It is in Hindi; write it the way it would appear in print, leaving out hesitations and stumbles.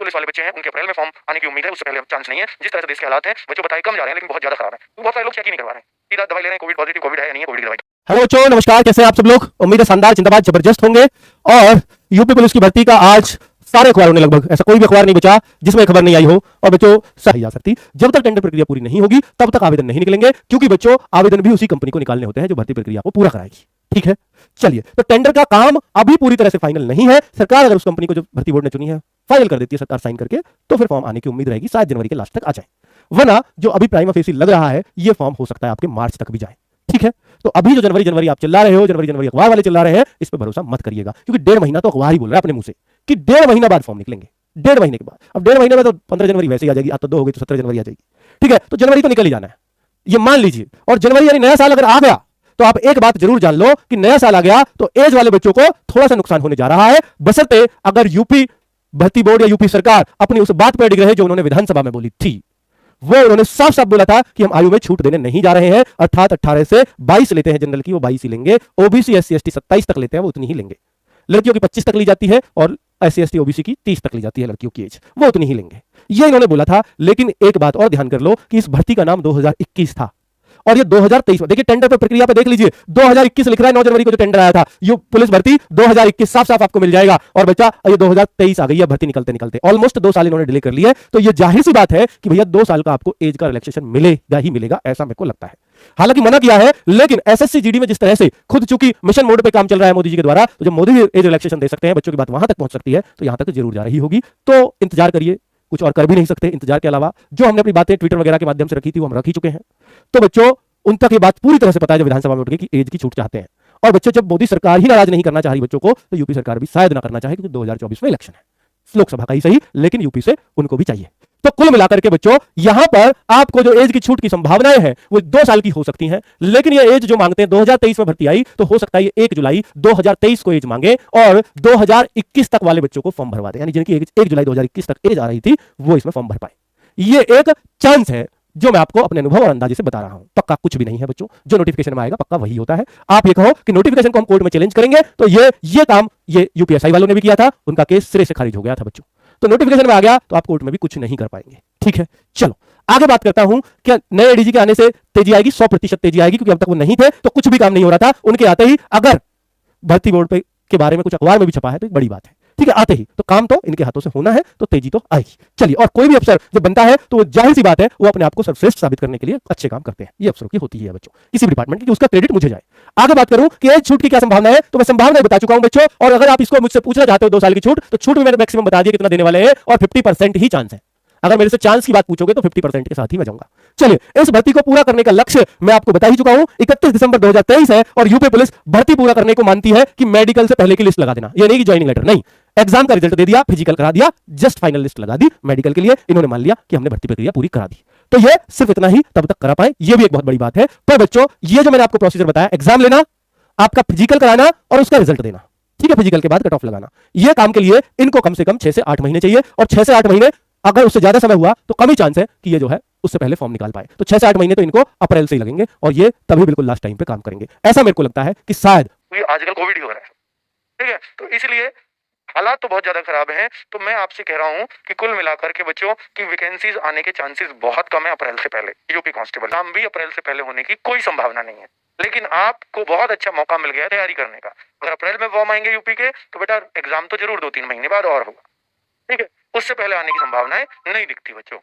पुलिस वाले बच्चे हैं उनके अप्रैल में फॉर्म आने की उम्मीद है, उससे पहले चांस नहीं है। जिस तरह से देश के हालात हैं, बच्चों बताए कम जा रहे हैं लेकिन बहुत ज्यादा खराब है। बहुत सारे लोग चेक ही नहीं करवा रहे हैं, सीधा दवाई ले रहे हैं, कोविड पॉजिटिव, कोविड है या नहीं है, कोविड की दवाई। हेलो बच्चों, नमस्कार। कैसे हैं आप सब लोग? उम्मीद है शानदार, जिंदाबाद, जबरदस्त होंगे। और यूपी पुलिस की भर्ती का आज सारे अखबारों ने, लगभग ऐसा कोई भी अखबार नहीं बचा जिसमें खबर नहीं आई हो। और बच्चों सही जा सकती, जब तक टेंडर प्रक्रिया पूरी नहीं होगी तब तक आवेदन नहीं निकलेंगे, क्योंकि बच्चों आवेदन भी उसी कंपनी को निकालने होते हैं जो भर्ती प्रक्रिया को पूरा कराएगी। ठीक है, चलिए। तो टेंडर का काम अभी पूरी तरह से फाइनल नहीं है। सरकार अगर उस कंपनी को जो भर्ती बोर्ड ने चुनी है फाइनल कर देती है सरकार साइन करके, तो फिर फॉर्म आने की उम्मीद रहेगी, शायद जनवरी के लास्ट तक आ जाए। वरना जो अभी प्राइमा फेसी लग रहा है, ये फॉर्म हो सकता है आपके मार्च तक भी जाए। ठीक है, तो अभी जो जनवरी आप चिल्ला रहे हो, जनवरी अखबार वाले चिल्ला रहे हैं, इस पर भरोसा मत करिएगा, क्योंकि 1.5 महीना तो अखबार ही बोल रहा है अपने मुंह से कि 1.5 महीना बाद फॉर्म निकलेंगे। 1.5 महीने के बाद, अब 1.5 महीने में तो 15 जनवरी वैसे ही आ जाएगी, आज तो 2 हो गई तो 17 जनवरी आ जाएगी। ठीक है, तो जनवरी तो निकल ही जाना है, ये मान लीजिए। और जनवरी यानी नया साल अगर आ गया तो आप एक बात जरूर जान लो कि नया साल आ गया तो एज वाले बच्चों को थोड़ा सा नुकसान होने जा रहा है, बशर्ते अगर यूपी भर्ती बोर्ड या यूपी सरकार अपनी उस बात पर अड़िग रहे जो उन्होंने विधानसभा में बोली थी। वो उन्होंने साफ साफ बोला था कि हम आयु में छूट देने नहीं जा रहे हैं, अर्थात 18 से 22 लेते हैं जनरल की, वो 22 ही लेंगे। ओबीसी एससी एसटी 27 तक लेते हैं, वो उतनी ही लेंगे। लड़कियों की 25 तक ली जाती है और एससी एसटी ओबीसी की 30 तक ली जाती है लड़कियों की एज, वो उतनी ही लेंगे। ये इन्होंने बोला था। लेकिन एक बात और ध्यान कर लो कि इस भर्ती का नाम 2021 था और ये 2023 में, देखिए टेंडर पर प्रक्रिया पे देख लीजिए, 2021 लिख रहा है। 9 जनवरी को जो टेंडर आया था ये पुलिस भर्ती 2021 साफ साफ आपको मिल जाएगा। और बच्चा ये 2023 आ गई है भर्ती निकलते निकलते, ऑलमोस्ट 2 साल इन्होंने डिले कर लिया है। तो ये जाहिर सी बात है कि भैया 2 साल का आपको एज का रिलैक्सेशन मिलेगा ही मिलेगा, ऐसा मेरे को लगता है। हालांकि मना किया है, लेकिन एसएससी जीडी में जिस तरह से खुद चूंकि मिशन मोड पे काम चल रहा है मोदी जी के द्वारा, तो जब मोदी एज रिलैक्सेशन दे सकते हैं, बच्चों की बात वहां तक पहुंच सकती है, तो यहां तक जरूर जा रही होगी। तो इंतजार करिए, कुछ और कर भी नहीं सकते इंतजार के अलावा। जो हमने अपनी बातें ट्विटर वगैरह के माध्यम से रखी थी वो हम रख ही चुके हैं। तो बच्चों उन तक ये बात पूरी तरह से पता है जो विधानसभा में उठ गई कि एज की छूट चाहते हैं। और बच्चों जब मोदी सरकार ही नाराज नहीं करना चाह रही बच्चों को, तो यूपी सरकार भी शायद ना करना चाहे, क्योंकि 2024 में इलेक्शन है, लोकसभा का ही सही, लेकिन यूपी से उनको भी चाहिए। तो कुल मिलाकर के बच्चों यहां पर आपको जो एज की छूट की संभावनाएं हैं वो 2 साल की हो सकती हैं। लेकिन ये एज जो मांगते हैं, 2023 में भर्ती आई तो हो सकता है ये 1 जुलाई 2023 को एज मांगे और 2021 तक वाले बच्चों को फॉर्म भरवा दे, यानी जिनकी 1 जुलाई 2021 तक एज आ रही थी वो इसमें फॉर्म भर पाए। ये एक चांस है जो मैं आपको अपने अनुभव और अंदाजे से बता रहा हूं। पक्का कुछ भी नहीं है बच्चों, जो नोटिफिकेशन में आएगा पक्का वही होता है। आप ये कहो कि नोटिफिकेशन को हम कोर्ट में चैलेंज करेंगे, तो ये काम ये यूपीएससी वालों ने भी किया था, उनका केस सिरे से खारिज हो गया था बच्चों। तो नोटिफिकेशन में आ गया तो आप कोर्ट में भी कुछ नहीं कर पाएंगे। ठीक है, चलो आगे बात करता हूं। क्या नए एडीजी के आने से तेजी आएगी? 100% तेजी आएगी, क्योंकि अब तक वो नहीं थे तो कुछ भी काम नहीं हो रहा था। उनके आते ही अगर भर्ती बोर्ड के बारे में कुछ अखबार में भी छपा है तो एक बड़ी बात है। ठीक है, आते ही तो काम तो इनके हाथों से होना है, तो तेजी तो आएगी। चलिए, और कोई भी अफसर जब बनता है तो जाहिर सी बात है वो अपने आप को सर्वश्रेष्ठ साबित करने के लिए अच्छे काम करते हैं। ये अफसरों की होती है बच्चों, किसी भी डिपार्टमेंट की, उसका क्रेडिट मुझे जाए। आगे बात करूं कि एज छूट की क्या संभावना है, तो मैं संभावना बता चुका हूं बच्चों। और अगर आप इसको मुझसे पूछना चाहते हो 2 साल की छूट, तो छूट में मैंने मैक्सिमम बता दिया कितना देने वाले हैं, और 50% ही चांस है। अगर मेरे से चांस की बात पूछोगे तो 50% के साथ ही मैं जाऊंगा। चलिए, इस भर्ती को पूरा करने का लक्ष्य मैं आपको बता ही चुका हूं, 31 दिसंबर 2023 है। और यूपी पुलिस भर्ती पूरा करने को मानती है कि मेडिकल से पहले की लिस्ट लगा देना, ये नहीं कि ज्वाइनिंग लेटर नहीं, एग्जाम का रिजल्ट दे दिया, फिजिकल करा दिया, जस्ट फाइनल लिस्ट लगा दी मेडिकल के लिए, इन्होंने मान लिया कि हमने भर्ती प्रक्रिया पूरी करा दी। तो ये सिर्फ इतना ही तब तक करा पाए, ये भी एक बहुत बड़ी बात है। पर बच्चों ये जो मैंने आपको प्रोसीजर बताया, एग्जाम लेना, आपका फिजिकल कराना और उसका रिजल्ट देना, ठीक है, फिजिकल के बाद कट ऑफ लगाना, ये काम के लिए इनको कम से कम 6 से 8 महीने चाहिए। और 6 से 8 महीने, अगर उससे ज्यादा समय हुआ तो कम ही चांस है कि ये जो है उससे पहले फॉर्म निकाल पाए। तो 6 से 8 महीने तो इनको अप्रैल से ही लगेंगे और ये तभी बिल्कुल लास्ट टाइम पे काम करेंगे, ऐसा मेरे को लगता है कि शायद। आजकल कोविड ही हो रहा है, ठीक है, तो इसलिए हालात तो बहुत ज्यादा खराब हैं। तो मैं आपसे कह रहा हूं कि कुल मिलाकर के बच्चों की वैकेंसीज आने के चांसेस बहुत कम है अप्रैल से पहले। यूपी कांस्टेबल नाम भी अप्रैल से पहले होने की कोई संभावना नहीं है, लेकिन आपको बहुत अच्छा मौका मिल गया तैयारी करने का। अगर अप्रैल में फॉर्म आएंगे यूपी के तो बेटा एग्जाम तो जरूर 2-3 महीने बाद और होगा, ठीक है, उससे पहले आने की संभावनाएं नहीं दिखती बच्चों।